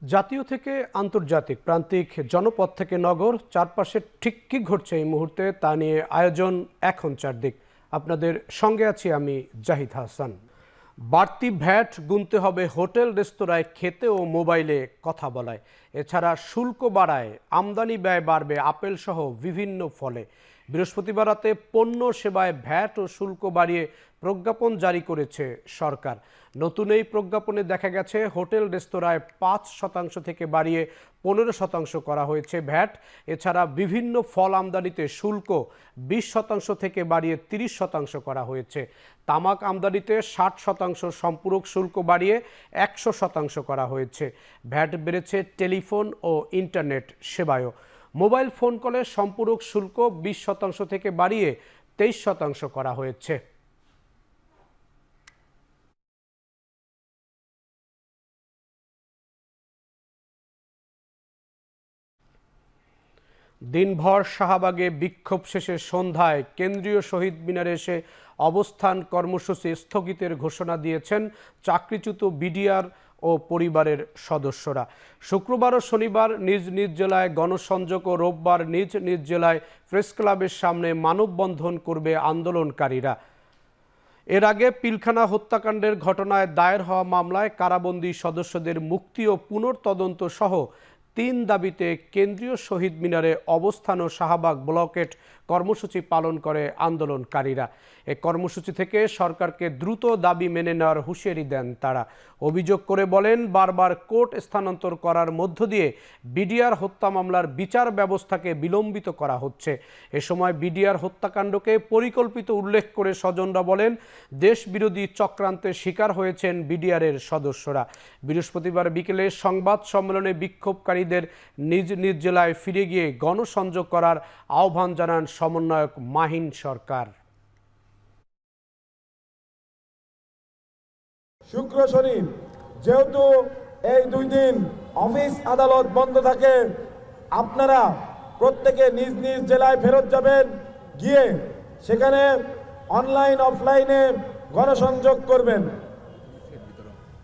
জাতীয় থেকে আন্তর্জাতিক, প্রান্তিক, জনপদ থেকে নগর, চারপাশে ঠিক কী ঘটছে এই মুহূর্তে তা নিয়ে আয়োজন এখন চারদিক। আপনাদের সঙ্গে আছি আমি জাহিদ হাসান। বাড়তি ভ্যাট গুনতে হবে হোটেল রেস্তোরাঁয় খেতে ও মোবাইলে কথা বলায়। এছাড়া শুল্ক বাড়ায়, আমদানি ব্যয় বাড়বে আপেল সহ বিভিন্ন ফলে। বৃহস্পতিবার রাতে পণ্য সেবায় ভ্যাট ও শুল্ক বাড়িয়ে প্রজ্ঞাপন জারি করেছে সরকার। নতুন এই প্রজ্ঞাপনে দেখা গেছে হোটেল রেস্তোরাঁয় ৫% থেকে বাড়িয়ে ১৫% করা হয়েছে ভ্যাট। এছাড়া বিভিন্ন ফল আমদানিতে শুল্ক ২০% থেকে বাড়িয়ে ৩০% করা হয়েছে। তামাক আমদানিতে ৬০% সম্পূরক শুল্ক বাড়িয়ে ১০০% করা হয়েছে। ভ্যাট বেড়েছে টেলিফোন ও ইন্টারনেট সেবায়ও। মোবাইল ফোন কলের সম্পূরক শুল্ক ২০% থেকে বাড়িয়ে ২৩% করা হয়েছে। দিনভর শাহবাগে বিক্ষোভ শেষে সন্ধ্যায় কেন্দ্রীয় শহীদ মিনারে এসে অবস্থান কর্মসূচি স্থগিতের ঘোষণা দিয়েছেন চাকরিচ্যুত বিডিআর ও পরিবারের সদস্যরা। শুক্রবার ও শনিবার নিজ নিজ জেলায় গণসংযোগ ও রোববার নিজ নিজ জেলায় প্রেস ক্লাবের সামনে মানববন্ধন করবে আন্দোলনকারীরা। এর আগে পিলখানা হত্যাকাণ্ডের ঘটনায় দায়ের হওয়া মামলায় কারাবন্দী সদস্যদের মুক্তি ও পুনর্তদন্ত সহ ৩ দাবিতে কেন্দ্রীয় শহীদ মিনারে অবস্থান ও শাহবাগ ব্লকেট কর্মসূচি পালন করে আন্দোলনকারীরা। এ কর্মসূচি থেকে সরকারকে দ্রুত দাবি মেনে নেওয়ার হুঁশিয়ারি দেন তারা। অভিযোগ করে বলেন, বারবার কোর্ট স্থানান্তর করার মধ্য দিয়ে বিডিআর হত্যা মামলার বিচার ব্যবস্থাকে বিলম্বিত করা হচ্ছে। এ সময় বিডিআর হত্যাকাণ্ডকে পরিকল্পিত উল্লেখ করে স্বজনরা বলেন, দেশবিরোধী চক্রান্তের শিকার হয়েছেন বিডিআরের সদস্যরা। বৃহস্পতিবার বিকেলে সংবাদ সম্মেলনে বিক্ষোভকারীদের নিজ নিজ জেলায় ফিরে গিয়ে গণসংযোগ করার আহ্বান জানান সমন্বয়ক মাহিন সরকার। শুক্র শনি যেহেতু এই 2 দিন অফিস আদালত বন্ধ থাকে, আপনারা প্রত্যেকে নিজ নিজ জেলায় ফেরত যাবেন, গিয়ে সেখানে অনলাইন অফলাইনে গণসংযোগ করবেন,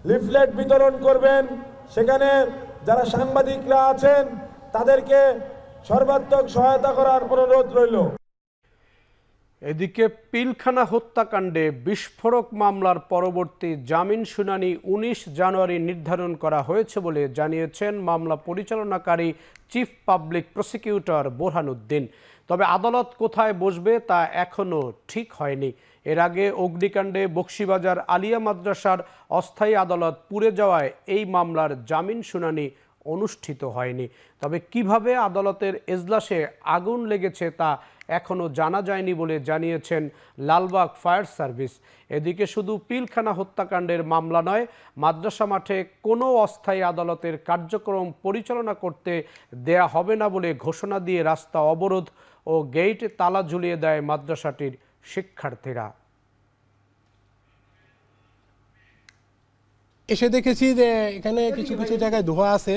লিফলেট বিতরণ করবেন। সেখানে যারা সাংবাদিকরা আছেন তাদেরকে সর্বাত্মক সহায়তা করার অনুরোধ রইল। এদিকে পিলখানা হত্যাকাণ্ডে বিস্ফোরক মামলার পরবর্তী জামিন শুনানি ১৯ জানুয়ারি নির্ধারণ করা হয়েছে বলে জানিয়েছেন মামলা পরিচালনাকারী চিফ পাবলিক প্রসিকিউটর বোরহানুদ্দিন। তবে আদালত কোথায় বসবে তা এখনও ঠিক হয়নি। এর আগে অগ্নিকাণ্ডে বকশীবাজার আলিয়া মাদ্রাসার অস্থায়ী আদালত পুড়ে যাওয়ায় এই মামলার জামিন শুনানি অনুষ্ঠিত হয়নি। তবে কিভাবে আদালতের এজলাসে আগুন লেগেছে তা এখনও জানা যায়নি বলে জানিয়েছেন লালবাগ ফায়ার সার্ভিস। এদিকে শুধু পিলখানা হত্যাকাণ্ডের মামলা নয়, মাদ্রাসা মাঠে কোনো অস্থায়ী আদালতের কার্যক্রম পরিচালনা করতে দেয়া হবে না বলে ঘোষণা দিয়ে রাস্তা অবরোধ ও গেট তালা ঝুলিয়ে দেয় মাদ্রাসাটির শিক্ষার্থীরা। এসে দেখেছি যে এখানে কিছু কিছু জায়গায় ধোঁয়া আছে,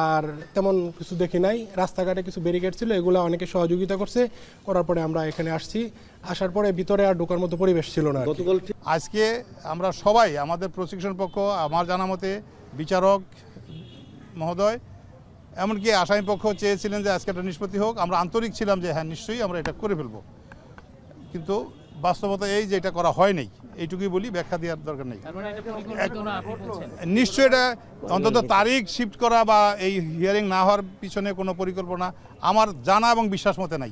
আর তেমন কিছু দেখি নাই। রাস্তাঘাটে কিছু ব্যারিকেড ছিল, এগুলো অনেকে সহযোগিতা করছে, করার পরে আমরা এখানে আসছি। আসার পরে ভিতরে আর ঢোকার মতো পরিবেশ ছিল না। আজকে আমরা সবাই, আমাদের প্রসিকিউশন পক্ষ, আমার জানা মতে বিচারক মহোদয়, এমনকি আসামি পক্ষ চেয়েছিলেন যে আজকে একটা নিষ্পত্তি হোক। আমরা আন্তরিক ছিলাম যে হ্যাঁ নিশ্চয়ই আমরা এটা করে ফেলবো, কিন্তু বাস্তবতা এই যে এটা করা হয় নাই, এইটুকুই বলি, ব্যাখ্যা দেওয়ার দরকার নেই। নিশ্চয়ই এটা অন্তত তারিখ শিফট করা বা এই হিয়ারিং না হওয়ার পিছনে কোনো পরিকল্পনা আমার জানা এবং বিশ্বাস মতে নাই।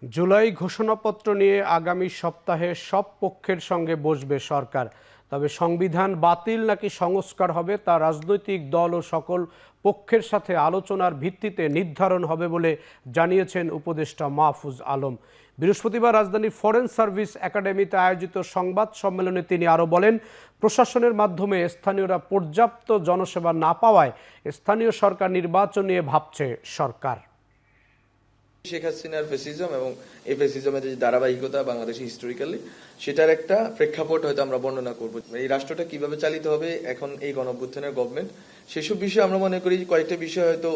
জুলাই ঘোষণাপত্র নিয়ে আগামী সপ্তাহে সব পক্ষের সঙ্গে বসবে সরকার। তবে সংবিধান বাতিল নাকি সংস্কার হবে তা রাজনৈতিক দল ও সকল পক্ষের সাথে আলোচনার ভিত্তিতে নির্ধারণ হবে বলে জানিয়েছেন উপদেষ্টা মাহফুজ আলম। বৃহস্পতিবার রাজধানীর ফরেন সার্ভিস একাডেমিতে আয়োজিত সংবাদ সম্মেলনে তিনি আরও বলেন, প্রশাসনের মাধ্যমে স্থানীয়রা পর্যাপ্ত জনসেবা না পাওয়ায় স্থানীয় সরকার নির্বাচন নিয়ে ভাবছে সরকার। শেখ হাসিনার ফ্যাসিজম এবং এই ফ্যাসিজমের যে ধারাবাহিকতা বাংলাদেশে হিস্টোরিক্যালি, সেটার একটা প্রেক্ষাপট হয়তো আমরা বর্ণনা করব। এই রাষ্ট্রটা কিভাবে চালিত হবে এখন এই গণঅভ্যুত্থানের গভর্নমেন্ট, সেসব বিষয়ে আমরা মনে করি কয়েকটা বিষয় হয়তো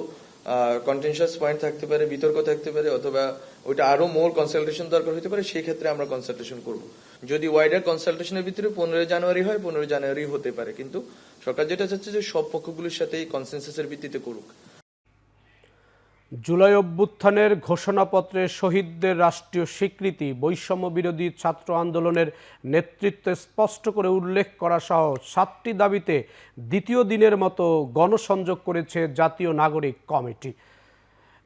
কন্টেনশাস পয়েন্ট থাকতে পারে, বিতর্ক থাকতে পারে, অথবা ওইটা আরো মোর কনসালটেশন দরকার হতে পারে। সেই ক্ষেত্রে আমরা কনসালটেশন করব। যদি ওয়াইডার কনসালটেশনের ভিতরে 15 জানুয়ারি হয় 15 জানুয়ারি হতে পারে, কিন্তু সরকার যেটা চাচ্ছে যে সব পক্ষগুলোর সাথেই কনসেনসাসের ভিত্তিতে করুক। জুলাই অভ্যুত্থানের ঘোষণাপত্রে শহীদদের রাষ্ট্রীয় স্বীকৃতি, বৈষম্য বিরোধী ছাত্র আন্দোলনের নেতৃত্বে স্পষ্ট করে উল্লেখ করা সহ 7টি দাবিতে দ্বিতীয় দিনের মতো গণসংযোগ করেছে জাতীয় নাগরিক কমিটি।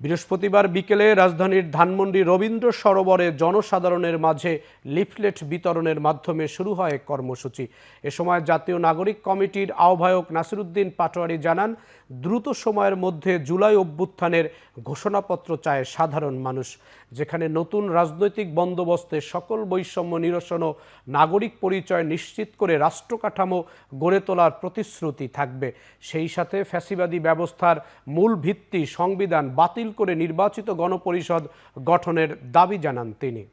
বৃহস্পতিবার বিকেলে রাজধানীর ধানমন্ডি রবীন্দ্র সরোবরে জনসাধারণের মাঝে লিফলেট বিতরণের মাধ্যমে শুরু হয় কর্মসূচি। এ সময় জাতীয় নাগরিক কমিটির আহ্বায়ক নাসিরউদ্দিন পাটোয়ারি জানান, দ্রুত সময়ের মধ্যে জুলাই অভ্যুত্থানের ঘোষণাপত্র চায় সাধারণ মানুষ, যেখানে নতুন রাজনৈতিক বন্দোবস্তে সকল বৈষম্য নিরসন ও নাগরিক পরিচয় নিশ্চিত করে রাষ্ট্র কাঠামো গড়ে তোলার প্রতিশ্রুতি থাকবে। সেই সাথে ফ্যাসিবাদী ব্যবস্থার মূল ভিত্তি সংবিধান বাতিল করে নির্বাচিত গণপরিষদ গঠনের দাবি জানান তিনি।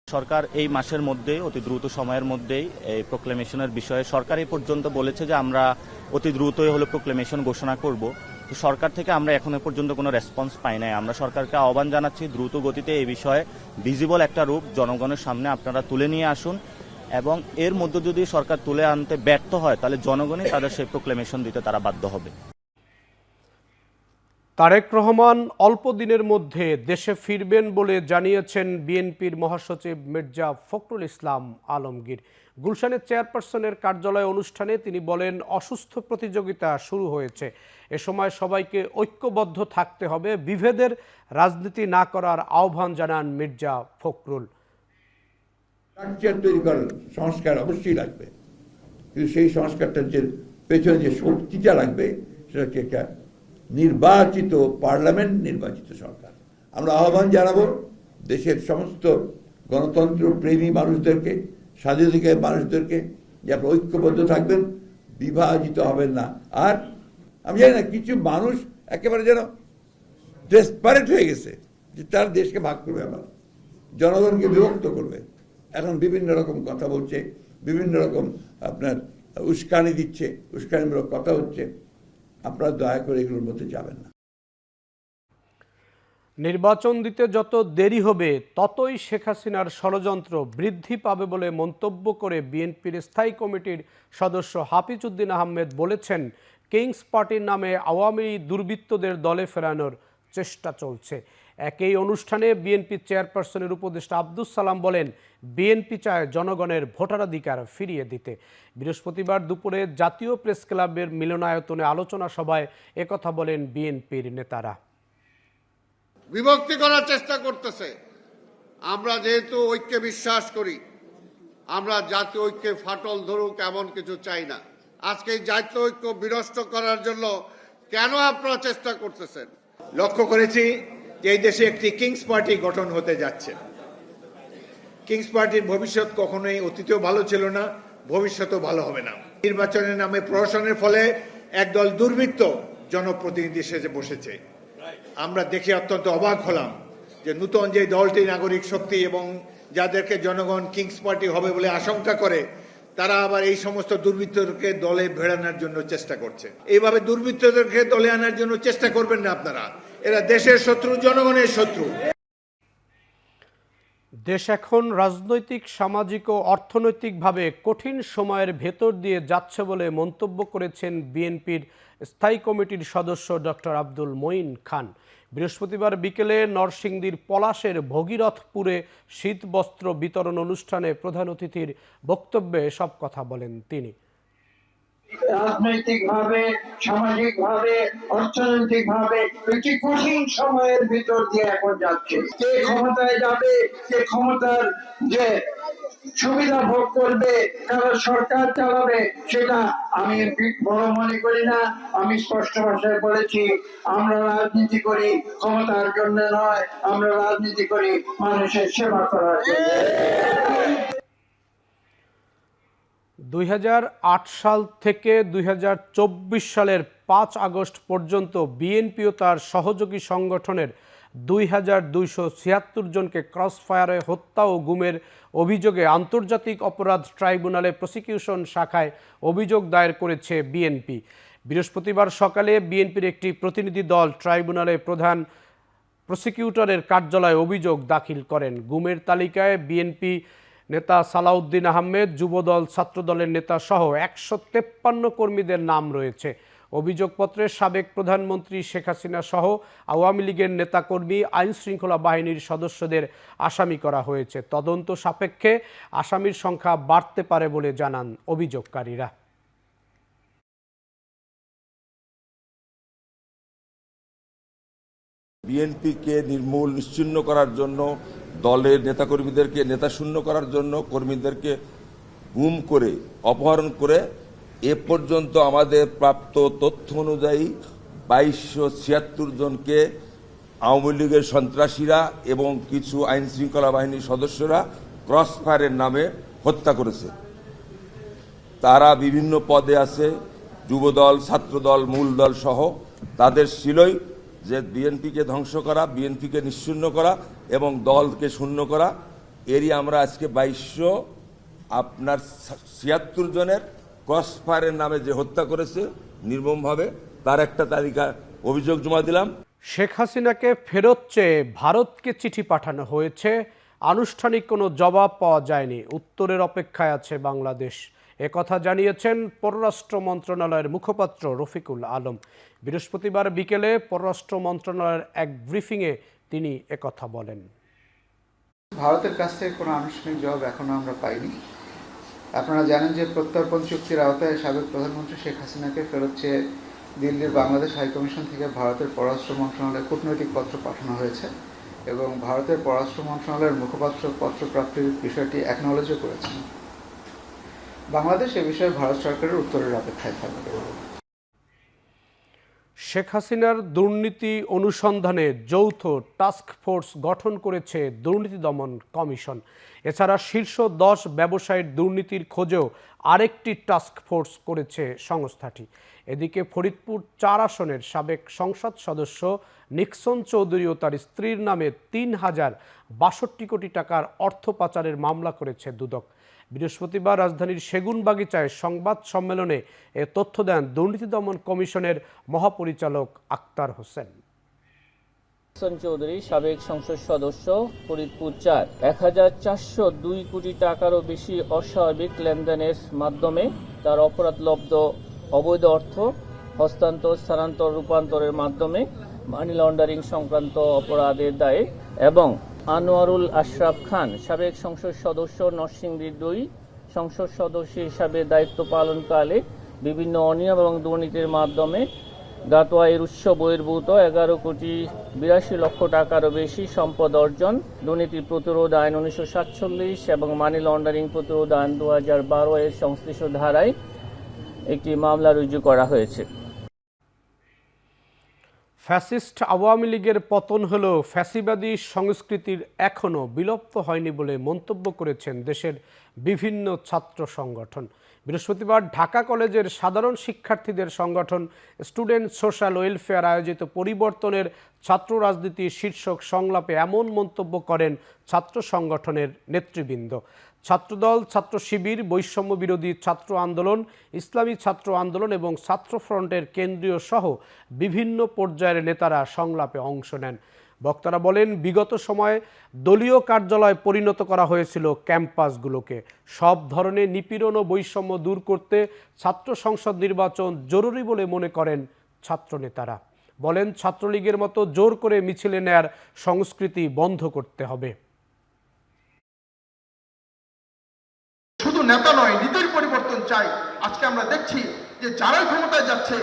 সরকার এই মাসের মধ্যেই, অতি দ্রুত সময়ের মধ্যেই এই প্রোক্লেমেশনের বিষয়ে সরকার এই পর্যন্ত বলেছে যে আমরা অতি দ্রুতই হলো প্রোক্লেমেশন ঘোষণা করব। তো সরকার থেকে আমরা এখনো পর্যন্ত কোনো রেসপন্স পাই নাই। আমরা সরকারকে আহ্বান জানাচ্ছি দ্রুত গতিতে এই বিষয়ে ভিজিবল একটা রূপ জনগণের সামনে আপনারা তুলে নিয়ে আসুন, এবং এর মধ্যে যদি সরকার তুলে আনতে ব্যর্থ হয় তাহলে জনগণই তাদের সেই প্রোক্লেমেশন দিতে তারা বাধ্য হবে। তারেক রহমান অল্প দিনের মধ্যে দেশে ফিরবেন বলে জানিয়েছেন বিএনপির মহাসচিব মির্জা ফখরুল ইসলাম আলমগীর। গুলশানের চেয়ারপারসনের কার্যালয় অনুষ্ঠানে তিনি বলেন, অসুস্থ প্রতিযোগিতা শুরু হয়েছে, এ সময় সবাইকে ঐক্যবদ্ধ থাকতে হবে, বিভেদের রাজনীতি না করার আহ্বান জানান মির্জা ফখরুল। তৈরি করার সংস্কার অবশ্যই লাগবে, কিন্তু সেই সংস্কারটার যে পেছনে যে শক্তিটা লাগবে সেটা হচ্ছে একটা নির্বাচিত পার্লামেন্ট, নির্বাচিত সরকার। আমরা আহ্বান জানাবো দেশের সমস্ত গণতন্ত্র প্রেমী মানুষদেরকে, স্বাধীনতাকামী মানুষদেরকে, যে আপনারা ঐক্যবদ্ধ থাকবেন, বিভাজিত হবেন না। আর আমি জানি না, কিছু মানুষ একেবারে যেন ডেসপারেট হয়ে গেছে যে তার দেশকে ভাগ করবে, আবার জনগণকে বিভক্ত করবে। এখন বিভিন্ন রকম কথা বলছে, বিভিন্ন রকম আপনার উস্কানি দিচ্ছে, উস্কানিমূলক কথা হচ্ছে। আপনারা দয়া করে এগুলোর মধ্যে যাবেন না। নির্বাচন দিতে যত দেরি হবে ততই শেখ হাসিনার ষড়যন্ত্র বৃদ্ধি পাবে বলে মন্তব্য করে বিএনপির স্থায়ী কমিটির সদস্য হাফিজ উদ্দিন আহমেদ বলেছেন, কিংস পার্টির নামে আওয়ামী দুর্বৃত্তদের দলে ফেরানোর চেষ্টা চলছে। একই অনুষ্ঠানে বিএনপির চেয়ারপারসনের উপদেষ্টা আব্দুস সালাম বলেন, বিএনপি চায় জনগণের ভোটাধিকার ফিরিয়ে দিতে। বৃহস্পতিবার দুপুরে জাতীয় প্রেস ক্লাবের মিলনায়তনে আলোচনা সভায় একথা বলেন বিএনপির নেতারা। বিভক্তি করার চেষ্টা করতেছে। আমরা যেহেতু ঐক্যে বিশ্বাস করি, আমরা জাতীয় ঐক্যে ফাটল ধরুক এমন কিছু চাই না। আজকে এই জাতীয় ঐক্য বিনষ্ট করার জন্য কেন আপনারা চেষ্টা করতেছেন? লক্ষ্য করেছি যে এই দেশে একটি কিংস পার্টি গঠন হতে যাচ্ছে। কিংস পার্টির ভবিষ্যৎ কখনোই অতীতেও ভালো ছিল না, ভবিষ্যতেও ভালো হবে না। নির্বাচনের নামে প্রহসনের ফলে একদল দুর্বৃত্ত জনপ্রতিনিধি সেজে বসেছে। আমরা দেখে অত্যন্ত অবাক হলাম যে নূতন যে দলটি নাগরিক শক্তি এবং যাদেরকে জনগণ কিংস পার্টি হবে বলে আশঙ্কা করে, তারা আবার এই সমস্ত দুর্বৃত্তদেরকে দলে ভেড়ানোর জন্য চেষ্টা করছে। এইভাবে দুর্বৃত্তদেরকে দলে আনার জন্য চেষ্টা করবেন না আপনারা। এরা দেশের শত্রু, জনগণের শত্রু। দেশ এখন রাজনৈতিক, সামাজিক ও অর্থনৈতিকভাবে কঠিন সময়ের ভেতর দিয়ে যাচ্ছে বলে মন্তব্য করেছেন বিএনপির স্থায়ী কমিটির সদস্য ডক্টর আব্দুল মঈন খান। বৃহস্পতিবার বিকেলে নরসিংদীর পলাশের ভগীরথপুরে শীতবস্ত্র বিতরণ অনুষ্ঠানে প্রধান অতিথির বক্তব্যে সব কথা বলেন তিনি। রাজনৈতিকভাবে, সামাজিকভাবে, অর্থনৈতিকভাবে একটি কঠিন সময়ের ভিতর দিয়ে এখন যাচ্ছে। কে ক্ষমতায় যাবে, কে ক্ষমতার যে সুবিধা ভোগ করবে, কারো সরকার চালাবে, সেটা আমি বড় মনে করি না। আমি স্পষ্ট ভাষায় বলেছি, আমরা রাজনীতি করি ক্ষমতার জন্য নয়, আমরা রাজনীতি করি মানুষের সেবা করার জন্য। 2008 সাল থেকে 2024 সালের 5 আগস্ট পর্যন্ত বিএনপি ও তার সহযোগী সংগঠনের 2276 জনকে ক্রসফায়ারে হত্যা ও গুমের অভিযোগে আন্তর্জাতিক অপরাধ ট্রাইব্যুনালে প্রসিকিউশন শাখায় অভিযোগ দায়ের করেছে বিএনপি। বৃহস্পতিবার সকালে বিএনপির একটি প্রতিনিধি দল ট্রাইব্যুনালে প্রধান প্রসিকিউটরের কার্যালয়ে অভিযোগ দাখিল করেন। গুমের তালিকায় বিএনপি নেতা সালাউদ্দিন আহমেদ, যুবদল ছাত্রদলের নেতা সহ 153 কর্মীদের নাম রয়েছে। অভিযোগপত্রে সাবেক প্রধানমন্ত্রী শেখ হাসিনা সহ আওয়ামী লীগের নেতাকর্মী, আইন শৃঙ্খলা বাহিনীর সদস্যদের আসামি করা হয়েছে। তদন্ত সাপেক্ষে আসামির সংখ্যা বাড়তে পারে বলে জানান অভিযোগকারীরা। বিএনপিকে নির্মূল নিশ্চিহ্ন করার জন্য, দলের নেতাকর্মীদেরকে নেতাশূন্য করার জন্য, কর্মীদেরকে গুম করে অপহরণ করে এ পর্যন্ত আমাদের প্রাপ্ত তথ্য অনুযায়ী 2276 জনকে আওয়ামী লীগের সন্ত্রাসীরা এবং কিছু আইন শৃঙ্খলা বাহিনীর সদস্যরা ক্রসফায়ারের নামে হত্যা করেছে। তারা বিভিন্ন পদে আছে, যুবদল, ছাত্রদল, মূল দল সহ। তাদের ছিলই যে বিএনপিকে ধ্বংস করা, বিএনপিকে নিশ্চিহ্ন করা এবং দলকে শূন্য করা। এরই আমরা আজকে 2276 জনের ক্রসফায়ারের নামে যে হত্যা করেছে নির্মমভাবে, তার একটা তালিকা অভিযোগ জমা দিলাম। শেখ হাসিনাকে ফেরত চেয়ে ভারতকে চিঠি পাঠানো হয়েছে, আনুষ্ঠানিক কোনো জবাব পাওয়া যায়নি। উত্তরের অপেক্ষায় আছে বাংলাদেশ, একথা জানিয়েছেন পররাষ্ট্র মন্ত্রণালয়ের মুখপাত্র রফিকুল আলম। বৃহস্পতিবার বিকেলে পররাষ্ট্র মন্ত্রণালয়ের এক ব্রিফিংয়ে তিনি একথা বলেন। ভারতের কাছ থেকে কোনো আনুষ্ঠানিক জবাব এখনো আমরা পাইনি। আপনারা জানেন যে প্রত্যর্পণ চুক্তির আওতায় সাবেক প্রধানমন্ত্রী শেখ হাসিনাকে ফেরত চেয়ে দিল্লির বাংলাদেশ হাইকমিশন থেকে ভারতের পররাষ্ট্র মন্ত্রণালয়ে কূটনৈতিক পত্র পাঠানো হয়েছে এবং ভারতের পররাষ্ট্র মন্ত্রণালয়ের মুখপাত্র পত্র প্রাপ্তির বিষয়টি অ্যাকনলেজও করেছেন। বাংলাদেশ এ বিষয়ে ভারত সরকারের উত্তরের অপেক্ষায় থাকবে। শেখ হাসিনার দুর্নীতি অনুসন্ধানে যৌথ টাস্ক ফোর্স গঠন করেছে দুর্নীতি দমন কমিশন। এছাড়া শীর্ষ 10 ব্যবসায়ীর দুর্নীতির খোঁজেও আরেকটি টাস্ক ফোর্স করেছে সংস্থাটি। এদিকে ফরিদপুর 4 আসনের সাবেক সংসদ সদস্য নিক্সন চৌধুরী ও তার স্ত্রীর নামে 3062 কোটি টাকার অর্থ পাচারের মামলা করেছে দুদক। বৃহস্পতিবার রাজধানীর সেগুনবাগিচায় সংবাদ সম্মেলনে এ তথ্য দেন দুর্নীতি দমন কমিশনের মহাপরিচালক আক্তার হোসেন। নিক্সন চৌধুরী সাবেক সংসদ সদস্য, ফরিদপুর 4, 1402 কোটি টাকারও বেশি অস্বাভাবিক লেনদেনের মাধ্যমে তার অপরাধলব্ধ অবৈধ অর্থ হস্তান্তর, স্থানান্তর, রূপান্তরের মাধ্যমে মানি লন্ডারিং সংক্রান্ত অপরাধের দায়ে এবং আনোয়ারুল আশরাফ খান সাবেক সংসদ সদস্য, নরসিংদী 2 সংসদ সদস্য হিসাবে দায়িত্ব পালনকালে বিভিন্ন অনিয়ম এবং দুর্নীতির মাধ্যমে গাতোয়ায়ের উৎস বহির্ভূত 11,82,00,000 টাকারও বেশি সম্পদ অর্জন, দুর্নীতি প্রতিরোধ আইন 1947 এবং মানি লন্ডারিং প্রতিরোধ আইন 2012 এর সংশ্লিষ্ট ধারায় একটি মামলা রুজু করা হয়েছে। ফ্যাসিস্ট আওয়ামী লীগের পতন হলেও ফ্যাসিবাদী সংস্কৃতির এখনও বিলুপ্ত হয়নি বলে মন্তব্য করেছেন দেশের বিভিন্ন ছাত্র সংগঠন। বৃহস্পতিবার ঢাকা কলেজের সাধারণ শিক্ষার্থীদের সংগঠন স্টুডেন্ট সোশ্যাল ওয়েলফেয়ার আয়োজিত পরিবর্তনের ছাত্র রাজনীতি শীর্ষক সংলাপে এমন মন্তব্য করেন ছাত্র সংগঠনের নেতৃবৃন্দ। ছাত্রদল, ছাত্র শিবির, বৈষম্য বিরোধী ছাত্র আন্দোলন, ইসলামী ছাত্র আন্দোলন এবং ছাত্র ফ্রন্টের কেন্দ্রীয় সহ বিভিন্ন পর্যায়ের নেতারা সংলাপে অংশ নেন। বক্তারা বলেন, বিগত সময়ে দলীয় কার্যালয় পরিণত করা হয়েছিল ক্যাম্পাসগুলোকে। সব ধরনের নিপীড়ন ও বৈষম্য দূর করতে ছাত্র সংসদ নির্বাচন জরুরি বলে মনে করেন ছাত্র নেতারা। বলেন, ছাত্রলীগের মতো জোর করে মিছিলে নেয়ার সংস্কৃতি বন্ধ করতে হবে। শুধু নেতা নয়, নীতির পরিবর্তন চাই। আজকে আমরা দেখছি যে যারাই ক্ষমতায় যাচ্ছে,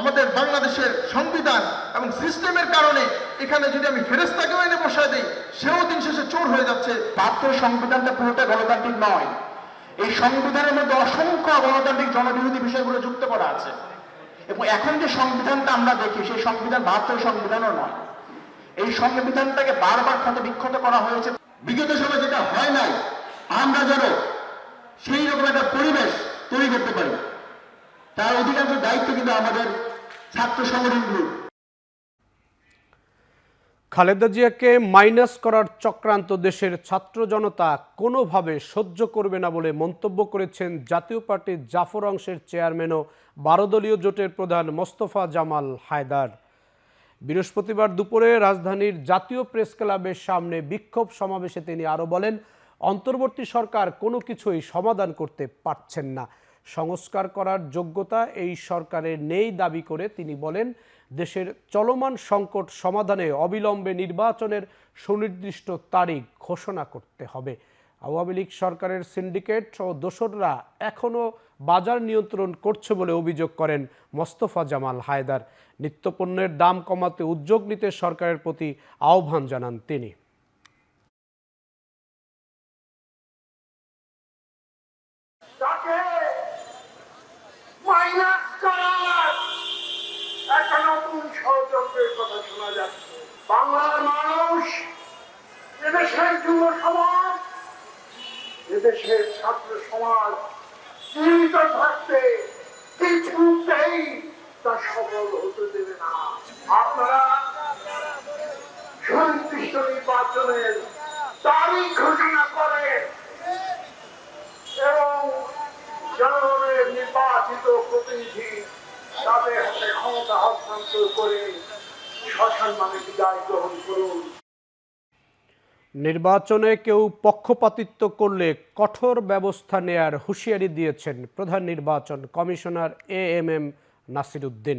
আমাদের বাংলাদেশের সংবিধান এবং সিস্টেমের কারণে এখানে যদি আমি ফেরেশতাকেও এনে বসায় দিই, সেও দিন শেষে চোর হয়ে যাচ্ছে। মাত্র সংবিধানটা পুরোটা গণতান্ত্রিক নয়, এই সংবিধানের মধ্যে অসংখ্য গণতান্ত্রিক জনবিরোধী বিষয়গুলো যুক্ত করা আছে এবং এখন যে সংবিধানটা আমরা দেখি, সেই সংবিধান 72 সংবিধানও নয়। এই সংবিধানটাকে বারবার ক্ষত বিক্ষত করা হয়েছে। বিগত সময় যেটা হয় নাই, আমরা যেন সেই রকম একটা পরিবেশ তৈরি করতে পারি, তার অধিকাংশ দায়িত্ব কিন্তু আমাদের ছাত্র সংগঠনগুলোর। খালেদা জিয়াকে মাইনাস করার চক্রান্ত দেশের ছাত্র জনতা কোনোভাবে সহ্য করবে না বলে মন্তব্য করেছেন জাতীয় পার্টির জাফর অংশের চেয়ারম্যান ও 12 দলীয় জোটের প্রধান মোস্তফা জামাল হায়দার। বৃহস্পতিবার দুপুরে রাজধানীর জাতীয় প্রেস ক্লাবের সামনে বিক্ষোভ সমাবেশে তিনি আরও বলেন, অন্তর্বর্তী সরকার কোনো কিছুই সমাধান করতে পারছেন না, সংস্কার করার যোগ্যতা এই সরকারের নেই দাবি করে তিনি বলেন, দেশের চলমান সংকট সমাধানে অবিলম্বে নির্বাচনের সুনির্দিষ্ট তারিখ ঘোষণা করতে হবে। আওয়ামী লীগ সরকারের সিন্ডিকেট ও দোসররা এখনও বাজার নিয়ন্ত্রণ করছে বলে অভিযোগ করেন মোস্তফা জামাল হায়দার। নিত্যপণ্যের দাম কমাতে উদ্যোগ নিতে সরকারের প্রতি আহ্বান জানান তিনি। একটা নতুন ষড়যন্ত্রের কথা শোনা যাচ্ছে। বাংলার মানুষ, এদেশের যুব সমাজ, এদেশের ছাত্র সমাজ জীবিত থাকতে কিছুতেই তা সফল হতে দেবে না। আপনারা সুনির্দিষ্ট নির্বাচনের তারিখ ঘোষণা করেন এবং জনগণের নির্বাচিত প্রতিনিধি তাদের হাতে ক্ষমতা হস্তান্তর করে সসম্মানে বিদায় গ্রহণ করুন। নির্বাচনে কেউ পক্ষপাতিত্ব করলে কঠোর ব্যবস্থা নেয়ার হুঁশিয়ারি দিয়েছেন প্রধান নির্বাচন কমিশনার AMM নাসির উদ্দিন।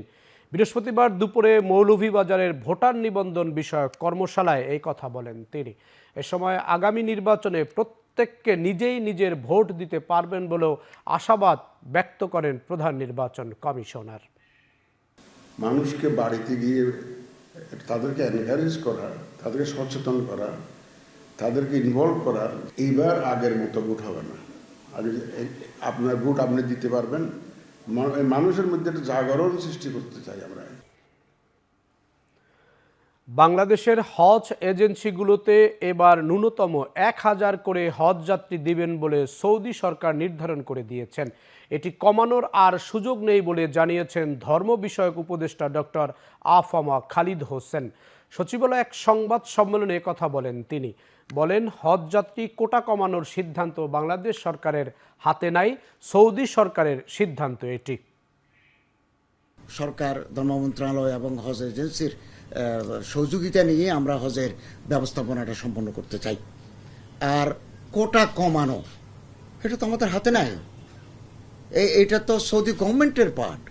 বৃহস্পতিবার দুপুরে মৌলভীবাজারের ভোটার নিবন্ধন বিষয়ক কর্মশালায় এই কথা বলেন তিনি। এ সময় আগামী নির্বাচনে প্রত্যেককে নিজেই নিজের ভোট দিতে পারবেন বলেও আশাবাদ ব্যক্ত করেন প্রধান নির্বাচন কমিশনার। মানুষকে বাড়িতে গিয়ে তাদেরকে এনকারেজ করা, তাদেরকে সচেতন করা, তাদেরকে ইনভলভ করা, এইবার আগের মতো ভোট হবে না। আগে আপনার ভোট আপনি দিতে পারবেন, মানুষের মধ্যে একটা জাগরণ সৃষ্টি করতে চাই আমরা। বাংলাদেশের হজ এজেন্সিগুলোতে এবার ন্যূনতম 1000 করে হজ যাত্রী দিবেন বলে সৌদি সরকার নির্ধারণ করে দিয়েছেন। এটি কমানোর আর সুযোগ নেই বলে জানিয়েছেন ধর্ম বিষয়ক উপদেষ্টা ডক্টর আফামা খালিদ হোসেন। সচিবালয়ে এক সংবাদ সম্মেলনে কথা বলেন তিনি। বলেন, হজ যাত্রী কোটা কমানোর সিদ্ধান্ত বাংলাদেশ সরকারের হাতে নাই, সৌদি সরকারের সিদ্ধান্ত এটি। সরকার, ধর্ম মন্ত্রণালয় এবং হজ এজেন্সির সহযোগিতা নিয়ে আমরা হজের ব্যবস্থাপনাটা সম্পন্ন করতে চাই। আর কোটা কমানো এটা তো আমাদের হাতে নাই, এটা তো সৌদি গভর্নমেন্টের পার্ট।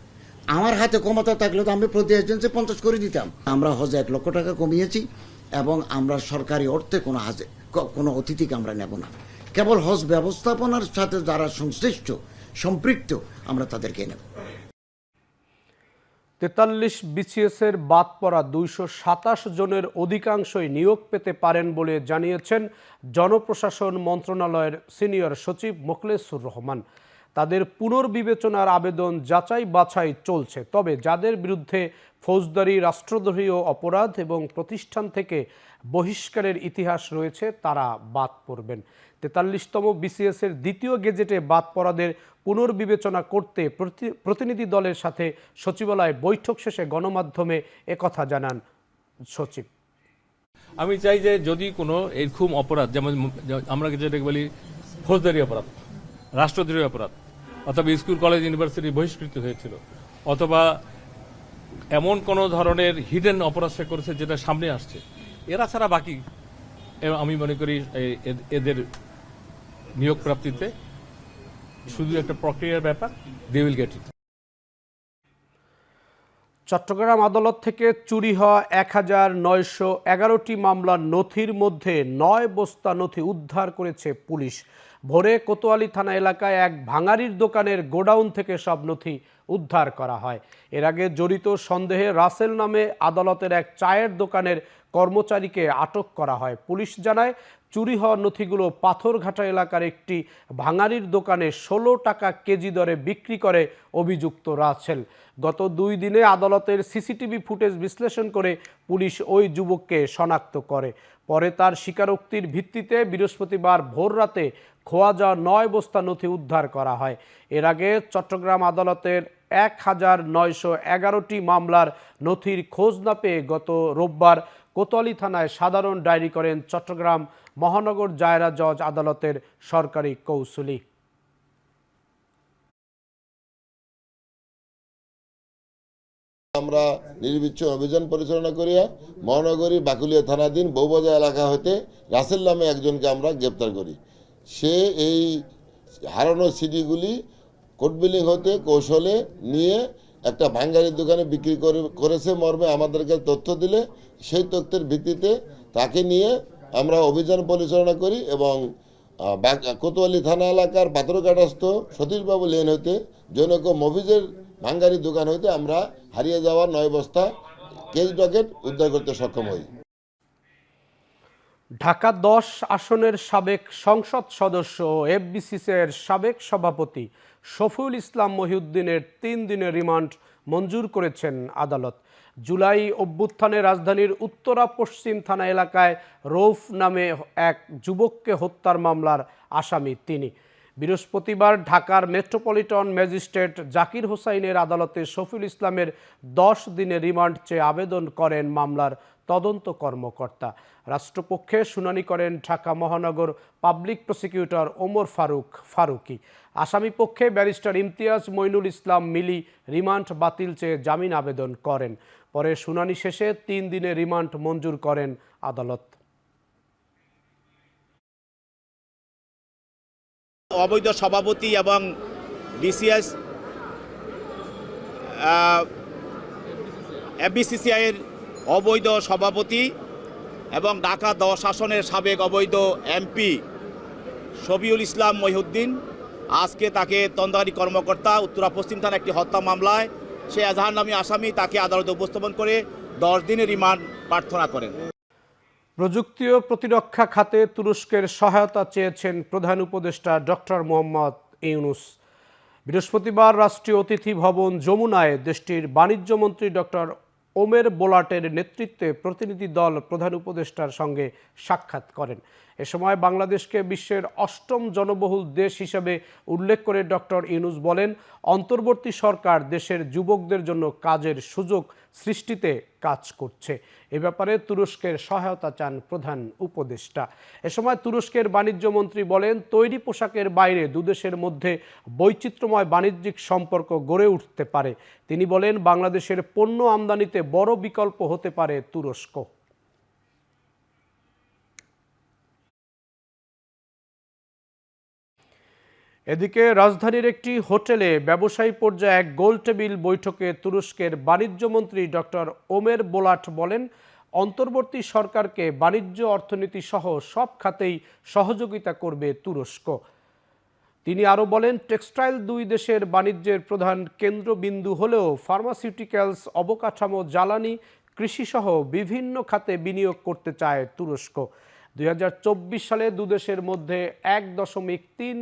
আমার হাতে ক্ষমতা থাকলে তো আমি প্রতি এজেন্সি 50 করে দিতাম। আমরা হজে 1 লক্ষ টাকা কমিয়েছি এবং আমরা সরকারি অর্থে কোনো অতিথিকে আমরা নেব না। কেবল হজ ব্যবস্থাপনার সাথে যারা সংশ্লিষ্ট সম্পৃক্ত আমরা তাদেরকে নেব। 43 BCS-এর বাদ পড়া 227 জনের অধিকাংশই নিয়োগ পেতে পারেন বলে জানিয়েছেন জনপ্রশাসন মন্ত্রণালয়ের সিনিয়র সচিব মোখলেসুর রহমান। তাদের পুনর্বিবেচনার আবেদন যাচাই বাছাই চলছে, তবে যাদের বিরুদ্ধে ফৌজদারি, রাষ্ট্রদ্রোহী অপরাধ এবং প্রতিষ্ঠান থেকে বহিষ্কারের ইতিহাস রয়েছে তারা বাদ পড়বেন। 43তম BCS-এর দ্বিতীয় গেজেটে বাদ পড়াদের পুনর্বিবেচনা করতে প্রতিনিধি দলের সাথে সচিবালয়ে বৈঠক শেষে গণমাধ্যমে একথা জানান সচিব। আমি চাই যে যদি কোনো এরকম অপরাধ, যেমন আমরা যেটাকে বলি ফৌজদারি অপরাধ, রাষ্ট্রদ্রোহী অপরাধ, অথবা স্কুল কলেজ ইউনিভার্সিটি বহিষ্কৃত হয়েছিল, অথবা এমন কোনো ধরনের হিডেন অপরাধ সে করেছে যেটা সামনে আসছে, এরা ছাড়া বাকি আমি মনে করি এদের নিয়োগ প্রাপ্তিতে শুধু একটা প্রক্রিয়ার ব্যাপার, they will get it. Chattogram আদালত থেকে চুরি হওয়া 1911টি মামলার নথির মধ্যে 9 বস্তা নথি উদ্ধার করেছে পুলিশ। ভোরে কোতোয়ালি থানা এলাকায় এক ভাঙারির দোকানের গোডাউন থেকে সব নথি উদ্ধার করা হয়। এর আগে জড়িত সন্দেহে রাসেল নামে আদালতের এক চায়ের দোকানের কর্মচারীকে আটক করা হয়। পুলিশ জানায়, চুরি হওয়া নথিগুলো পাথরঘাটা এলাকার একটি ভাঙারির দোকানে 16 টাকা কেজি দরে বিক্রি করে অভিযুক্ত রাসেল। গত 2 দিনে আদালতের সিসিটিভি ফুটেজ বিশ্লেষণ করে পুলিশ ওই যুবককে শনাক্ত করে। পরে তার স্বীকারোক্তির ভিত্তিতে বৃহস্পতিবার ভোর রাতে খোয়া যাওয়া 9 বস্তা নথি উদ্ধার করা হয়। এর আগে চট্টগ্রাম আদালতের 1911টি মামলার নথির খোঁজ না পেয়ে গত রোববার কোতোয়ালি থানায় সাধারণ ডায়েরি করেন চট্টগ্রাম মহানগর দায়রা জজ আদালতের সরকারি কৌঁসুলি। আমরা নির্বিচ্ছিন্ন অভিযান পরিচালনা করিয়া মহানগরী বাকুলিয়া থানাধীন বউবাজার এলাকা হতে রাসেল নামে একজনকে আমরা গ্রেপ্তার করি। সে এই হারানো সিডিগুলি কোর্ট বিলিং হতে কৌশলে নিয়ে একটা ভাঙ্গারির দোকানে বিক্রি করেছে মর্মে আমাদেরকে তথ্য দিলে সেই তথ্যের ভিত্তিতে তাকে নিয়ে আমরা অভিযান পরিচালনা করি এবং কোতোয়ালি থানা এলাকার পাথরঘাটস্থ সতীশবাবু লেন হতে জনক মফিজের ভাঙ্গারি দোকান হইতে আমরা হারিয়ে যাওয়া 9 বস্তা কেজ ডকেট উদ্ধার করতে সক্ষম হই। ঢাকা 10 আসনের সাবেক সংসদ সদস্য ও এফবিসিসিআইয়ের সাবেক সভাপতি শফিউল ইসলাম মহিউদ্দিনের 3 দিনের রিমান্ড মঞ্জুর করেছেন আদালত। জুলাই অভ্যুত্থানে রাজধানীর উত্তরা পশ্চিম থানা এলাকায় রৌফ নামে এক যুবককে হত্যার মামলার আসামি তিনি। বৃহস্পতিবার ঢাকার মেট্রোপলিটন ম্যাজিস্ট্রেট জাকির হোসাইনের আদালতে শফিউল ইসলামের 10 দিনের রিমান্ড চেয়ে আবেদন করেন মামলার তদন্ত কর্মকর্তা। রাষ্ট্রপক্ষে শুনানি করেন ঢাকা মহানগর পাবলিক প্রসিকিউটর ওমর ফারুকি। আসামি পক্ষে ব্যারিস্টার ইমতিয়াজ মইনুল ইসলাম মিলি রিমান্ড বাতিল চেয়ে জামিন আবেদন করেন। পরে শুনানি শেষে 3 দিনের রিমান্ড মঞ্জুর করেন আদালত। অবৈধ সভাপতি এবং বিসিএস এফবিসিসিআইয়ের অবৈধ সভাপতি এবং ঢাকা 10 আসনের সাবেক অবৈধ এমপি শফিউল ইসলাম মহিউদ্দিন আজকে তাকে তদন্তকারী কর্মকর্তা উত্তরা পশ্চিম থানা একটি হত্যা মামলায় সে এজাহার নামী আসামি তাকে আদালতে উপস্থাপন করে 10 দিনের রিমান্ড প্রার্থনা করেন। প্রযুক্তি ও প্রতিরক্ষা খাতে তুরস্কের সহায়তা চেয়েছেন প্রধান উপদেষ্টা ডক্টর মোহাম্মদ ইউনুস। বৃহস্পতিবার রাষ্ট্রীয় অতিথি ভবন যমুনায় দেশটির বাণিজ্য মন্ত্রী ডক্টর ওমের বোলাটের নেতৃত্বে প্রতিনিধি দল প্রধান উপদেষ্টার সঙ্গে সাক্ষাৎ করেন। এ সময় বাংলাদেশকে বিশ্বের 8ম জনবহুল দেশ হিসেবে উল্লেখ করে ডক্টর ইউনুস বলেন, অন্তর্বর্তী সরকার দেশের যুবকদের জন্য কাজের সুযোগ সৃষ্টিতে কাজ করছে। এ ব্যাপারে তুরস্কের সহায়তা চান প্রধান উপদেষ্টা। এ সময় তুরস্কের বাণিজ্য মন্ত্রী বলেন, তৈরি পোশাকের বাইরে দুদেশের মধ্যে বৈচিত্র্যময় বাণিজ্যিক সম্পর্ক গড়ে উঠতে পারে। তিনি বলেন, বাংলাদেশের পণ্য আমদানিতে বড় বিকল্প হতে পারে তুরস্ক। এদিকে রাজধানীর একটি হোটেলে ব্যবসায়ী পর্যায়ে এক গোলটেবিল বৈঠকে তুরস্কের বাণিজ্য মন্ত্রী ডক্টর ওমের বোলাট বলেন, অন্তর্বর্তী সরকারকে বাণিজ্য অর্থনীতি সহ সব খাতেই সহযোগিতা করবে তুরস্ক। তিনি আরও বলেন, টেক্সটাইল দুই দেশের বাণিজ্যের প্রধান কেন্দ্রবিন্দু হলেও ফার্মাসিউটিক্যালস, অবকাঠামো, জ্বালানি, কৃষিসহ বিভিন্ন খাতে বিনিয়োগ করতে চায় তুরস্ক। 2024 সালে দুদেশের মধ্যে 1.3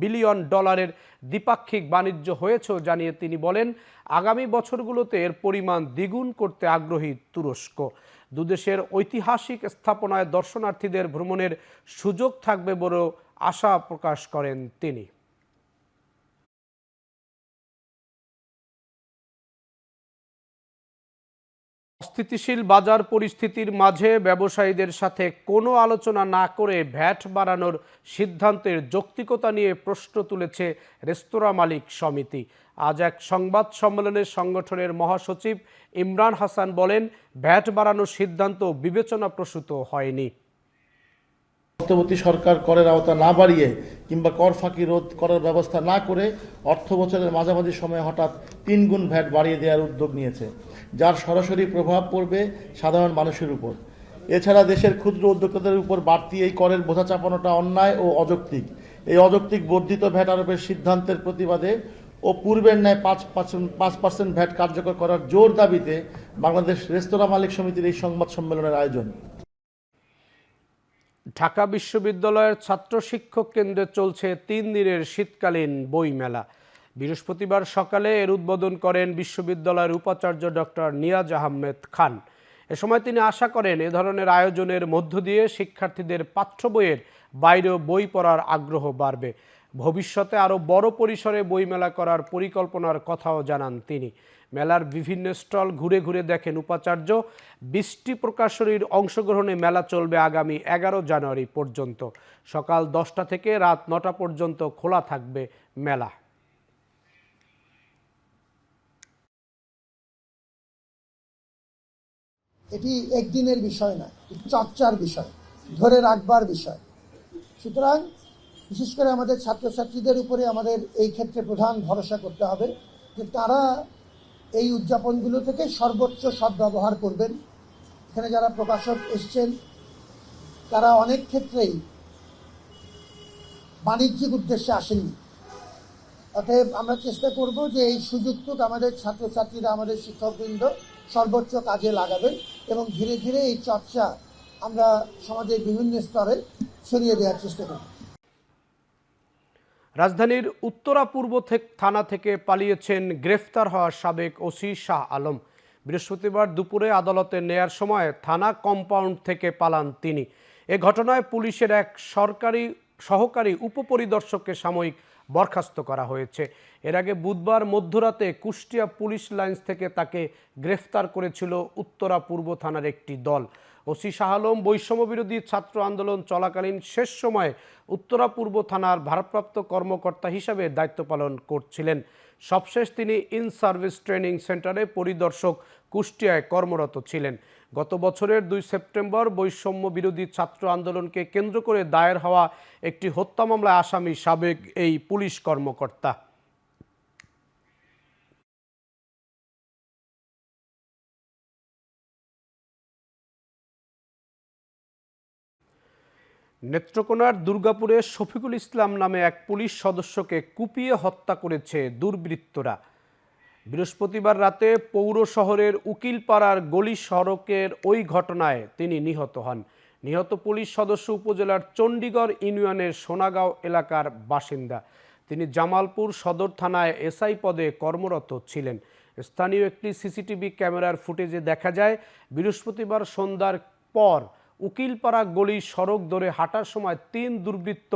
বিলিয়ন ডলারের দ্বিপাক্ষিক বাণিজ্য হয়েছে জানিয়ে তিনি বলেন, আগামী বছরগুলোতে এর পরিমাণ দ্বিগুণ করতে আগ্রহী তুরস্ক। দুদেশের ঐতিহাসিক স্থাপনায় দর্শনার্থীদের ভ্রমণের সুযোগ থাকবে বলে আশা প্রকাশ করেন তিনি। অস্থিতিশীল বাজার পরিস্থিতির মাঝে ব্যবসায়ীদের সাথে কোনো আলোচনা না করে ভ্যাট বাড়ানোর সিদ্ধান্তের যৌক্তিকতা নিয়ে প্রশ্ন তুলেছে রেস্তোরাঁ মালিক সমিতি। আজ এক সংবাদ সম্মেলনে সংগঠনের মহাসচিব ইমরান হাসান বলেন, ভ্যাট বাড়ানোর সিদ্ধান্ত বিবেচনাপ্রসূত হয়নি। অন্তর্বর্তী সরকার করের আওতা না বাড়িয়ে কিংবা কর ফাঁকি রোধ করার ব্যবস্থা না করে অর্থ বছরের মাঝামাঝি সময়ে হঠাৎ 3 গুণ ভ্যাট বাড়িয়ে দেওয়ার উদ্যোগ নিয়েছে, যার সরাসরি প্রভাব পড়বে সাধারণ মানুষের উপর। এছাড়া দেশের ক্ষুদ্র উদ্যোক্তাদের উপর বাড়তি এই করের বোঝা চাপানোটা অন্যায় ও অযৌক্তিক। এই অযৌক্তিক বর্ধিত ভ্যাট আরোপের সিদ্ধান্তের প্রতিবাদে ও পূর্বের ন্যায় 5% ভ্যাট কার্যকর করার জোর দাবিতে বাংলাদেশ রেস্তোরাঁ মালিক সমিতির এই সংবাদ সম্মেলনের আয়োজন। ঢাকা বিশ্ববিদ্যালয়ের ছাত্র শিক্ষক কেন্দ্রে চলছে 3 দিনের শীতকালীন বইমেলা। বৃহস্পতিবার সকালে এর উদ্বোধন করেন বিশ্ববিদ্যালয়ের উপাচার্য ডক্টর নিয়াজ আহমেদ খান। এ সময় তিনি আশা করেন, এ ধরনের আয়োজনের মধ্য দিয়ে শিক্ষার্থীদের পাঠ্য বইয়ের বাইরেও বই পড়ার আগ্রহ বাড়বে। ভবিষ্যতে আরও বড় পরিসরে বইমেলা করার পরিকল্পনার কথাও জানান তিনি। মেলার বিভিন্ন স্টল ঘুরে ঘুরে দেখেন উপাচার্য। 20টি প্রকাশনীর অংশগ্রহণে মেলা চলবে আগামী 11 জানুয়ারি পর্যন্ত। সকাল 10টা থেকে রাত 9টা পর্যন্ত খোলা থাকবে মেলা। এটি একদিনের বিষয় নয়, চর্চার বিষয়, ধরে রাখবার বিষয়। সুতরাং বিশেষ করে আমাদের ছাত্রছাত্রীদের উপরে আমাদের এই ক্ষেত্রে প্রধান ভরসা করতে হবে যে তারা এই উদযাপনগুলো থেকে সর্বোচ্চ সদ্ব্যবহার করবেন। এখানে যারা প্রকাশক এসছেন তারা অনেক ক্ষেত্রেই বাণিজ্যিক উদ্দেশ্যে আসেননি। অতএব আমরা চেষ্টা করব যে এই সুযোগটুকু আমাদের ছাত্রছাত্রীরা, আমাদের শিক্ষকবৃন্দ সর্বোচ্চ কাজে লাগাবেন এবং ধীরে ধীরে এই চর্চা আমরা সমাজের বিভিন্ন স্তরে ছড়িয়ে দেওয়ার চেষ্টা করব। রাজধানীর উত্তরা পূর্ব থানা থেকে পালিয়েছেন গ্রেফতার হওয়া সাবেক ওসি শাহ আলম। বৃহস্পতিবার দুপুরে আদালতে নেয়ার সময় থানা কম্পাউন্ড থেকে পালান তিনি। এ ঘটনায় পুলিশের এক সহকারী উপপরিদর্শককে সাময়িক বরখাস্ত করা হয়েছে। এর আগে বুধবার মধ্যরাতে কুষ্টিয়া পুলিশ লাইন্স থেকে তাকে গ্রেফতার করেছিল উত্তরা পূর্ব থানার একটি দল। ওসি শাহ আলম বৈষম্য বিরোধী ছাত্র আন্দোলন চলাকালীন শেষ সময়ে উত্তরা পূর্ব থানার ভারপ্রাপ্ত কর্মকর্তা হিসাবে দায়িত্ব পালন করছিলেন। সবশেষ তিনি ইন সার্ভিস ট্রেনিং সেন্টারে পরিদর্শক কুষ্টিয়ায় কর্মরত ছিলেন। গত বছরের 2 সেপ্টেম্বর বৈষম্য বিরোধী ছাত্র আন্দোলনকে কেন্দ্র করে দায়ের হওয়া একটি হত্যা মামলায় আসামি সাবেক এই পুলিশ কর্মকর্তা। নেত্রকোনার দুর্গাপুরে শফিকুল ইসলাম নামে এক পুলিশ সদস্যকে কুপিয়ে হত্যা করেছে দুর্বৃত্তরা। বৃহস্পতিবার রাতে পৌর শহরের উকিলপাড়ার গলি সড়কের ওই ঘটনায় তিনি নিহত হন। নিহত পুলিশ সদস্য উপজেলার চণ্ডীগড় ইউনিয়নের সোনাগাঁও এলাকার বাসিন্দা। তিনি জামালপুর সদর থানায় এসআই পদে কর্মরত ছিলেন। স্থানীয় একটি সিসিটিভি ক্যামেরার ফুটেজে দেখা যায় বৃহস্পতিবার সন্ধ্যার পর উকিলপাড়া গলি সড়ক ধরে হাঁটার সময় 3 দুর্বৃত্ত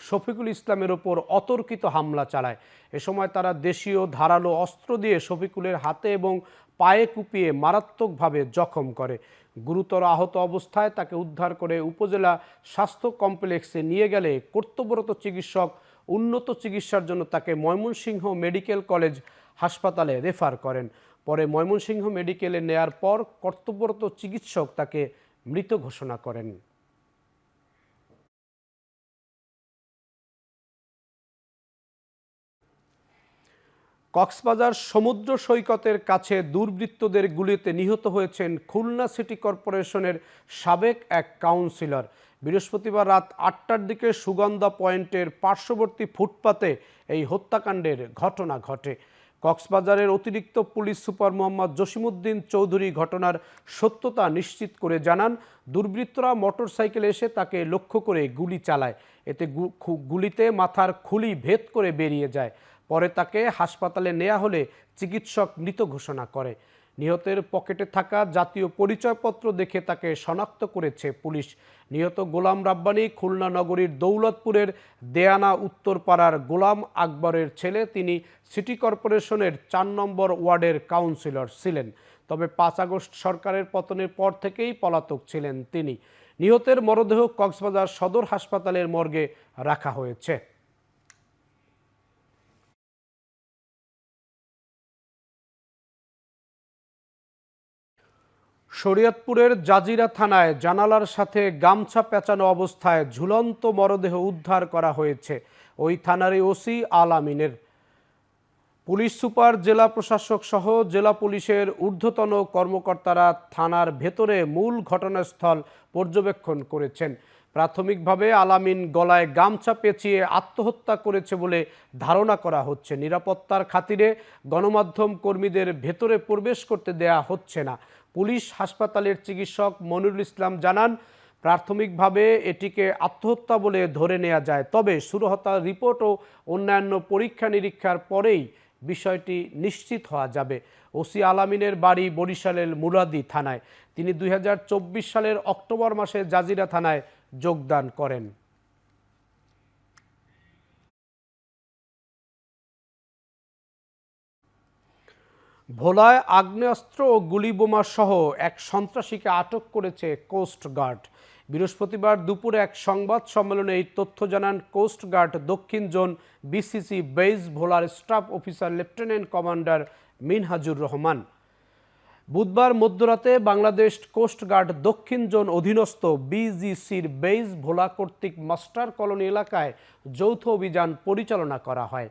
শফিকুল ইসলামের ওপর অতর্কিত হামলা চালায়। এ সময় তারা দেশীয় ধারালো অস্ত্র দিয়ে শফিকুলের হাতে এবং পায়ে কুপিয়ে মারাত্মকভাবে জখম করে। গুরুতর আহত অবস্থায় তাকে উদ্ধার করে উপজেলা স্বাস্থ্য কমপ্লেক্সে নিয়ে গেলে কর্তব্যরত চিকিৎসক উন্নত চিকিৎসার জন্য তাকে ময়মনসিংহ মেডিকেল কলেজ হাসপাতালে রেফার করেন। পরে ময়মনসিংহ মেডিকেলে নেয়ার পর কর্তব্যরত চিকিৎসক তাকে মৃত ঘোষণা করেন। কক্সবাজার সমুদ্র সৈকতের কাছে দুর্বৃত্তদের গুলিতে নিহত হয়েছেন খুলনা সিটি কর্পোরেশনের সাবেক এক কাউন্সিলর। বৃহস্পতিবার রাত 8টার দিকে সুগন্ধা পয়েন্টের পার্শ্ববর্তী ফুটপাতে এই হত্যাকাণ্ডের ঘটনা ঘটে। কক্সবাজারের অতিরিক্ত পুলিশ সুপার মোহাম্মদ জসিমউদ্দিন চৌধুরী ঘটনার সত্যতা নিশ্চিত করে জানান, দুর্বৃত্তরা মোটরসাইকেলে এসে তাকে লক্ষ্য করে গুলি চালায়। এতে গুলিতে মাথার খুলি ভেদ করে বেরিয়ে যায়। পরে তাকে হাসপাতালে নেওয়া হলে চিকিৎসক মৃত ঘোষণা করে। নিহতের পকেটে থাকা জাতীয় পরিচয়পত্র দেখে তাকে শনাক্ত করেছে পুলিশ। নিহত গোলাম রাব্বানী খুলনা নগরীর দৌলতপুরের দেয়ানা উত্তরপাড়ার গোলাম আকবরের ছেলে। তিনি সিটি কর্পোরেশনের 4 নম্বর ওয়ার্ডের কাউন্সিলর ছিলেন। তবে 5 আগস্ট সরকারের পতনের পর থেকেই পলাতক ছিলেন তিনি। নিহতের মরদেহ কক্সবাজার সদর হাসপাতালের মর্গে রাখা হয়েছে। শরীয়তপুরের জাজিরা থানায় জানালার সাথে গামছা পেঁচানো অবস্থায় ঝুলন্ত মরদেহ উদ্ধার করা হয়েছে ওই থানারই ওসি আলামিনের। পুলিশ সুপার, জেলা প্রশাসক সহ জেলা পুলিশের ঊর্ধ্বতন কর্মকর্তারা থানার ভেতরে মূল ঘটনাস্থল পর্যবেক্ষণ করেছেন। প্রাথমিকভাবে আলামিন গলায় গামছা পেঁচিয়ে আত্মহত্যা করেছে বলে ধারণা করা হচ্ছে। নিরাপত্তার খাতিরে গণমাধ্যম কর্মীদের ভেতরে প্রবেশ করতে দেয়া হচ্ছে না। পুলিশ হাসপাতালের চিকিৎসক মনিরুল ইসলাম জানান, প্রাথমিকভাবে এটিকে আত্মহত্যা বলে ধরে নেওয়া যায়, তবে সুরহতার রিপোর্ট ও অন্যান্য পরীক্ষা নিরীক্ষার পরেই বিষয়টি নিশ্চিত হওয়া যাবে। ওসি আলামিনের বাড়ি বরিশালের মুরাদি থানায়। তিনি 2024 সালের অক্টোবর মাসে জাজিরা থানায় যোগদান করেন। ভোলায় আগ্নেয়াস্ত্র ও গুলিবোমা সহ এক সন্ত্রাসীকে আটক করেছে কোস্ট গার্ড। বৃহস্পতিবার দুপুরে এক সংবাদ সম্মেলনে এই তথ্য জানান কোস্ট গার্ড দক্ষিণ জোন বিসিসি বেস ভোলার staff officer lieutenant commander Minhajur Rahman. বুধবার মধ্যরাতে বাংলাদেশ কোস্ট গার্ড দক্ষিণ জোন অধীনস্থ বিজিসির বেস ভোলা কর্তৃক মাস্টার কলোনি এলাকায় যৌথ অভিযান পরিচালনা করা হয়।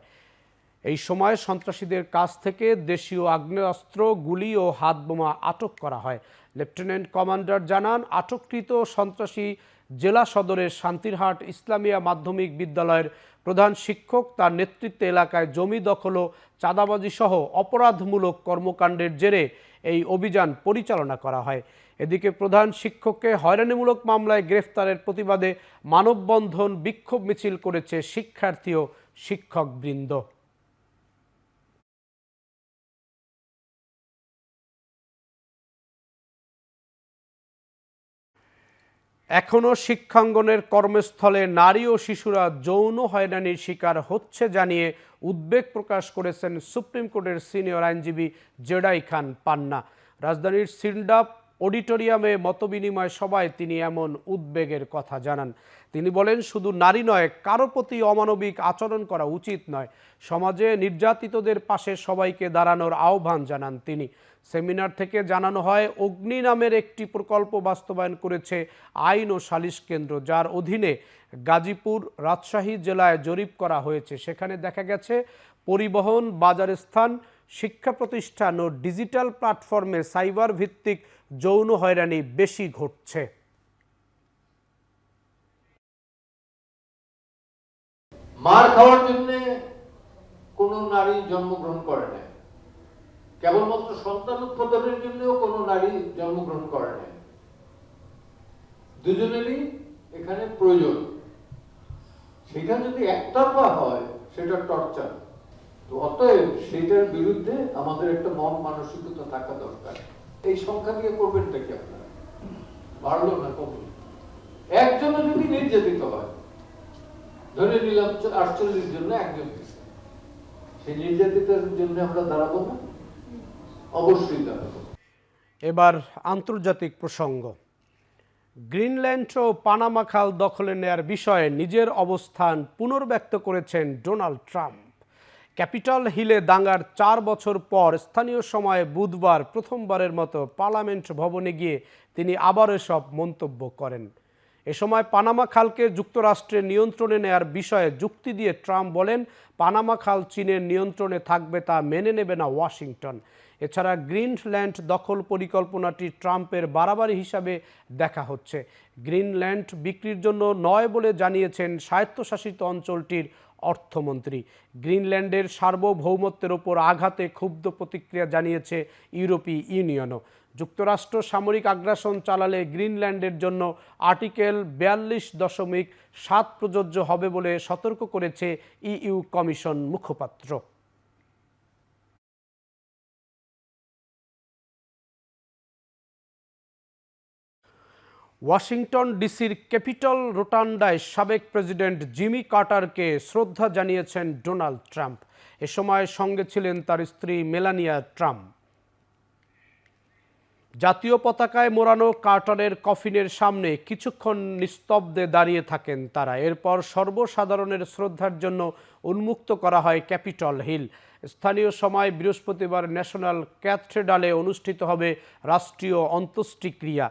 এই সময় সন্ত্রাসীদের কাছ থেকে দেশীয় আগ্নেয়াস্ত্র, গুলি ও হাতবোমা আটক করা হয়। লেফটেন্যান্ট কমান্ডার জানান, আটককৃত সন্ত্রাসী জেলা সদরের শান্তিরহাট ইসলামিয়া মাধ্যমিক বিদ্যালয়ের প্রধান শিক্ষক। তার নেতৃত্বে এলাকায় জমি দখল ও চাঁদাবাজি সহ অপরাধমূলক কর্মকাণ্ডের জেরে এই অভিযান পরিচালনা করা হয়। এদিকে প্রধান শিক্ষককে হয়রানিমূলক মামলায় গ্রেফতারের প্রতিবাদে মানববন্ধন, বিক্ষোভ মিছিল করেছে শিক্ষার্থী ও শিক্ষকবৃন্দ। এখনও শিক্ষাঙ্গনের কর্মস্থলে নারী ও শিশুরা যৌন হয়রানির শিকার হচ্ছে জানিয়ে উদ্বেগ প্রকাশ করেছেন সুপ্রিম কোর্টের সিনিয়র আইনজীবী জেডাই খান পান্না। রাজধানীর সিন্ডাপ অডিটোরিয়ামে মতবিনিময় সভায় তিনি এমন উদ্বেগের কথা জানান। তিনি বলেন, শুধু নারী নয়, কারো প্রতি অমানবিক আচরণ করা উচিত নয়। সমাজে নির্যাতিতদের পাশে সবাইকে দাঁড়ানোর আহ্বান জানান তিনি। সেমিনার থেকে জানানো হয়, অগ্নি নামের একটি প্রকল্প বাস্তবায়ন করেছে আইন ও সালিশ কেন্দ্র, যার অধীনে গাজীপুর, রাজশাহী জেলায় জরিপ করা হয়েছে। সেখানে দেখা গেছে পরিবহন, বাজার স্থান, শিক্ষা প্রতিষ্ঠান ও ডিজিটাল প্ল্যাটফর্মে সাইবার ভিত্তিক যৌন হয়রানি বেশি ঘটছে। মার খাওয়ার জন্য কোনো নারী জন্মগ্রহণ করে না, কেবলমাত্র সন্তান উৎপাদনের জন্যও কোনো নারী জন্মগ্রহণ করে না। দুজনেরই এখানে প্রয়োজন। সেটা যদি একতরফা হয় সেটা টর্চার। তো অতএব সেটার বিরুদ্ধে আমাদের একটা মন মানসিকতা থাকা দরকার। এই সংখ্যা দিয়ে করবেনটা কি আপনারা? বাড়লো না কমলো? একজনও যদি নির্যাতিত হয়, ধরে নিলাম 48 জন্য একজন, সেই নির্যাতিতের জন্য আমরা দাঁড়াবো না? অবশ্যই দাঁড়াবো। এবার আন্তর্জাতিক প্রসঙ্গ। গ্রিনল্যান্ড ও পানামা খাল দখলে নেয়ার বিষয়ে নিজের অবস্থান পুনর্ব্যক্ত করেছেন ডোনাল্ড ট্রাম্প। ক্যাপিটল হিলে দাঙ্গার 4 বছর পর স্থানীয় সময়ে বুধবার প্রথমবারের মতো পার্লামেন্ট ভবনে গিয়ে তিনি আবার এসব মন্তব্য করেন। এ সময় পানামা খালকে যুক্তরাষ্ট্রের নিয়ন্ত্রণে নেয়ার বিষয়ে যুক্তি দিয়ে ট্রাম্প বলেন, পানামা খাল চীনের নিয়ন্ত্রণে থাকবে তা মেনে নেবে না ওয়াশিংটন। এছাড়া গ্রিনল্যান্ড দখল পরিকল্পনাটি ট্রাম্পের বাড়াবাড়ি হিসাবে দেখা হচ্ছে। গ্রিনল্যান্ড বিক্রির জন্য নয় বলে জানিয়েছেন স্বায়ত্তশাসিত অঞ্চলটির অর্থমন্ত্রী। গ্রিনল্যান্ডের সার্বভৌমত্বের ওপর আঘাতে ক্ষুব্ধ প্রতিক্রিয়া জানিয়েছে ইউরোপীয় ইউনিয়নও। যুক্তরাষ্ট্র সামরিক আগ্রাসন চালালে গ্রিনল্যান্ডের জন্য আর্টিকেল 42.7 প্রযোজ্য হবে বলে সতর্ক করেছে ইইউ কমিশন মুখপাত্র। ওয়াশিংটন ডিসির ক্যাপিটল রোটান্ডায় সাবেক প্রেসিডেন্ট জিমি কার্টারকে শ্রদ্ধা জানিয়েছেন ডোনাল্ড ট্রাম্প। এ সময় সঙ্গে ছিলেন তার স্ত্রী মেলানিয়া ট্রাম্প। জাতীয় পতাকায় মোড়ানো কার্টারের কফিনের সামনে কিছুক্ষণ নিস্তব্ধে দাঁড়িয়ে থাকেন তারা। এরপর সর্বসাধারণের শ্রদ্ধার জন্য উন্মুক্ত করা হয় ক্যাপিটল হিল। স্থানীয় সময় বৃহস্পতিবার ন্যাশনাল ক্যাথেড্রালে অনুষ্ঠিত হবে রাষ্ট্রীয় অন্ত্যেষ্টিক্রিয়া,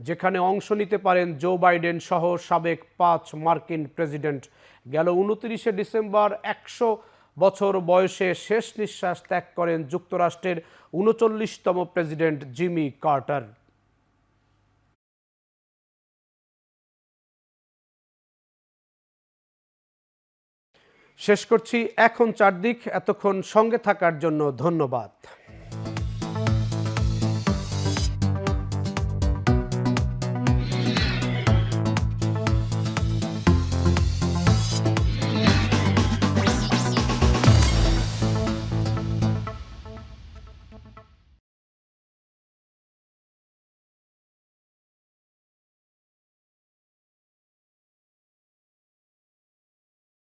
যেখানে অংশ নিতে পারেন জো বাইডেন সহ সাবেক 5 মার্কিন প্রেসিডেন্ট। গেল 29 ডিসেম্বর 100 বছর বয়সে শেষ নিঃশ্বাস ত্যাগ করেন যুক্তরাষ্ট্রের 39তম প্রেসিডেন্ট জিমি কার্টার। শেষ করছি এখন চারদিক। এতক্ষণ সঙ্গে থাকার জন্য ধন্যবাদ।